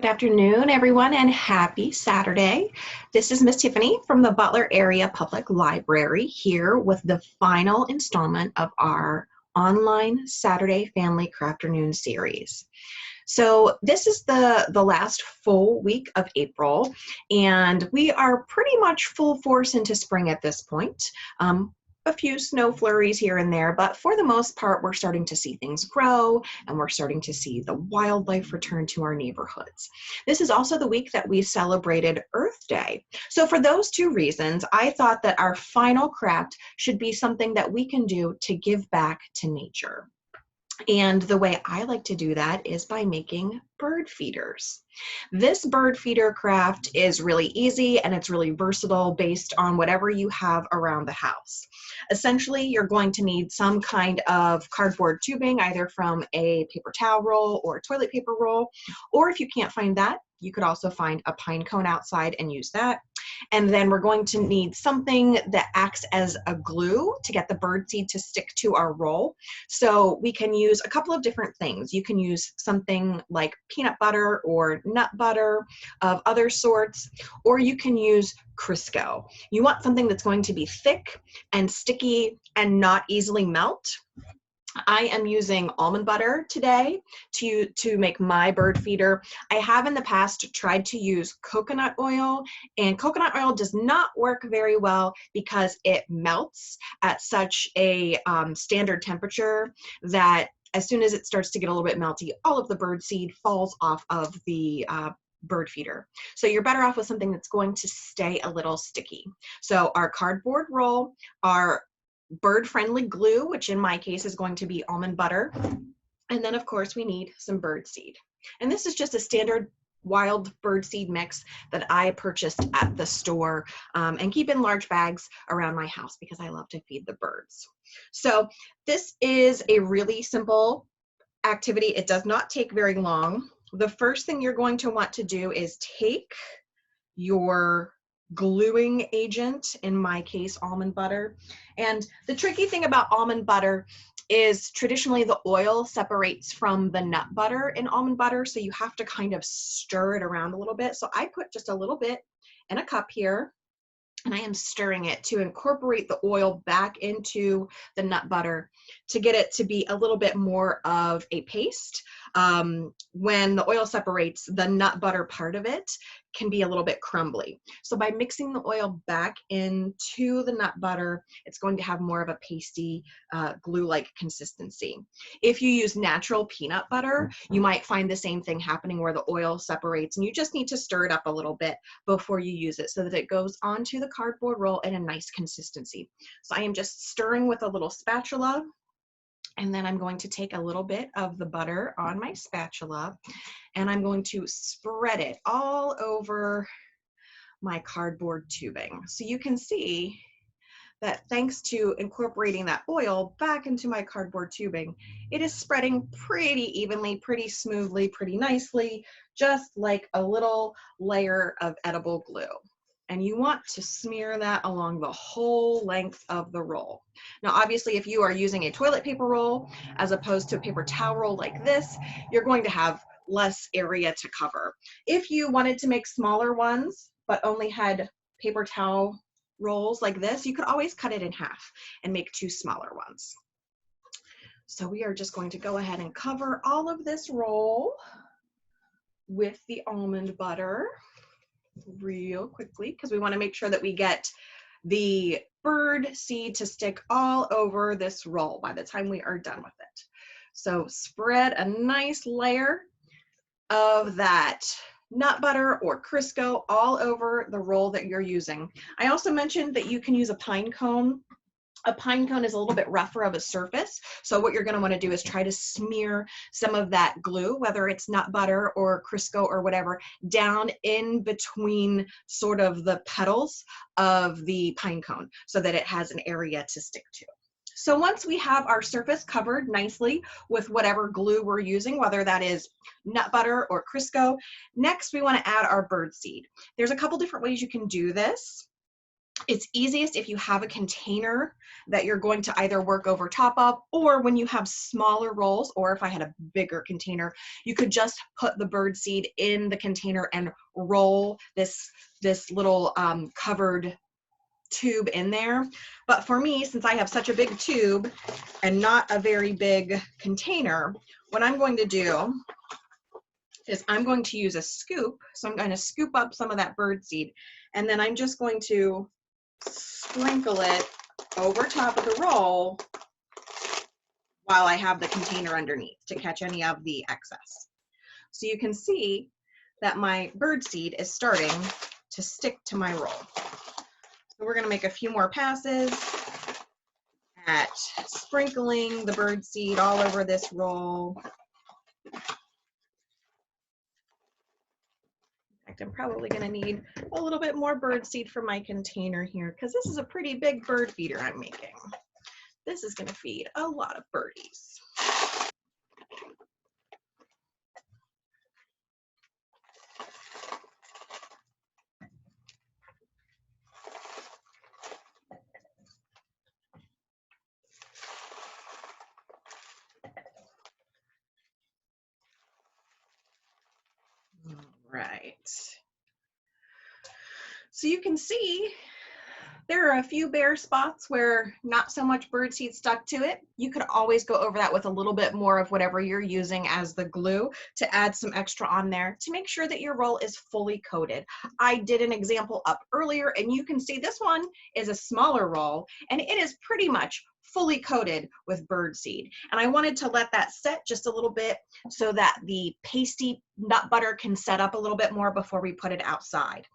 Afternoon, everyone, and happy Saturday. This is Miss Tiffany from the Butler Area Public Library here with the final installment of our online Saturday Family Crafternoon series. So this is the last full week of April, and we are pretty much full force into spring at this point. A few snow flurries here and there, but for the most part, we're starting to see things grow and we're starting to see the wildlife return to our neighborhoods. This is also the week that we celebrated Earth Day. So for those two reasons, I thought that our final craft should be something that we can do to give back to nature. And the way I like to do that is by making bird feeders. This bird feeder craft is really easy and it's really versatile based on whatever you have around the house. Essentially, you're going to need some kind of cardboard tubing, either from a paper towel roll or a toilet paper roll, or if you can't find that, you could also find a pine cone outside and use that. And then we're going to need something that acts as a glue to get the bird seed to stick to our roll. So we can use a couple of different things. You can use something like peanut butter or nut butter of other sorts, or you can use Crisco. You want something that's going to be thick and sticky and not easily melt. I am using almond butter today to make my bird feeder. I have in the past tried to use coconut oil, and coconut oil does not work very well because it melts at such a standard temperature that as soon as it starts to get a little bit melty, all of the bird seed falls off of the bird feeder. So you're better off with something that's going to stay a little sticky. So our cardboard roll, our bird-friendly glue, which in my case is going to be almond butter. And then of course we need some bird seed. And this is just a standard wild bird seed mix that I purchased at the store and keep in large bags around my house because I love to feed the birds. So this is a really simple activity. It does not take very long. The first thing you're going to want to do is take your gluing agent, in my case almond butter. And the tricky thing about almond butter is traditionally the oil separates from the nut butter in almond butter, so you have to kind of stir it around a little bit. So I put just a little bit in a cup here, and I am stirring it to incorporate the oil back into the nut butter to get it to be a little bit more of a paste. When the oil separates, the nut butter part of it can be a little bit crumbly. So by mixing the oil back into the nut butter, it's going to have more of a pasty, glue-like consistency. If you use natural peanut butter, you might find the same thing happening where the oil separates, and you just need to stir it up a little bit before you use it so that it goes onto the cardboard roll in a nice consistency. So I am just stirring with a little spatula, and then I'm going to take a little bit of the butter on my spatula and I'm going to spread it all over my cardboard tubing. So you can see that thanks to incorporating that oil back into my cardboard tubing, it is spreading pretty evenly, pretty smoothly, pretty nicely, just like a little layer of edible glue. And you want to smear that along the whole length of the roll. Now, obviously, if you are using a toilet paper roll as opposed to a paper towel roll like this, you're going to have less area to cover. If you wanted to make smaller ones, but only had paper towel rolls like this, you could always cut it in half and make two smaller ones. So we are just going to go ahead and cover all of this roll with the almond butter real quickly because we want to make sure that we get the bird seed to stick all over this roll by the time we are done with it. So spread a nice layer of that nut butter or Crisco all over the roll that you're using. I also mentioned that you can use a pine cone. A pine cone is a little bit rougher of a surface, so what you're going to want to do is try to smear some of that glue, whether it's nut butter or Crisco or whatever, down in between sort of the petals of the pine cone so that it has an area to stick to. So once we have our surface covered nicely with whatever glue we're using, whether that is nut butter or Crisco, next we want to add our bird seed. There's a couple different ways you can do this. It's easiest if you have a container that you're going to either work over top of, or when you have smaller rolls, or if I had a bigger container, you could just put the bird seed in the container and roll this little covered tube in there. But for me, since I have such a big tube and not a very big container, what I'm going to do is I'm going to use a scoop. So I'm going to scoop up some of that bird seed, and then I'm just going to sprinkle it over top of the roll while I have the container underneath to catch any of the excess. So you can see that my bird seed is starting to stick to my roll. So we're going to make a few more passes at sprinkling the bird seed all over this roll. In fact, I'm probably going to need a little bit more bird seed for my container here, because this is a pretty big bird feeder I'm making. This is going to feed a lot of birdies. All right. So you can see there are a few bare spots where not so much birdseed stuck to it. You could always go over that with a little bit more of whatever you're using as the glue to add some extra on there to make sure that your roll is fully coated. I did an example up earlier, and you can see this one is a smaller roll, and it is pretty much fully coated with birdseed. And I wanted to let that set just a little bit so that the pasty nut butter can set up a little bit more before we put it outside.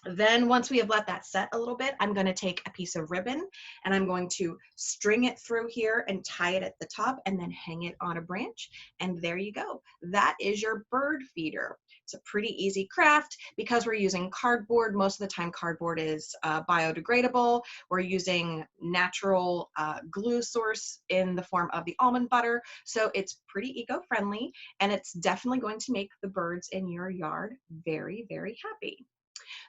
Then once we have let that set a little bit, I'm going to take a piece of ribbon and I'm going to string it through here and tie it at the top and then hang it on a branch. And there you go. That is your bird feeder. It's a pretty easy craft because we're using cardboard. Most of the time cardboard is biodegradable. We're using natural glue source in the form of the almond butter. So it's pretty eco-friendly, and it's definitely going to make the birds in your yard very, very happy.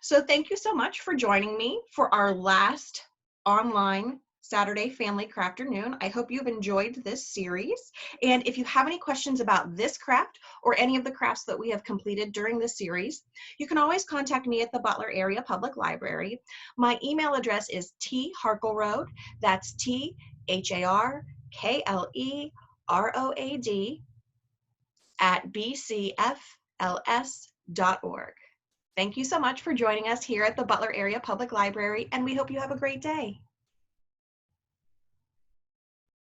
So thank you so much for joining me for our last online Saturday Family Crafternoon. I hope you've enjoyed this series. And if you have any questions about this craft or any of the crafts that we have completed during this series, you can always contact me at the Butler Area Public Library. My email address is tharkleroad, that's THARKLEROAD @bcfls.org. Thank you so much for joining us here at the Butler Area Public Library, and we hope you have a great day.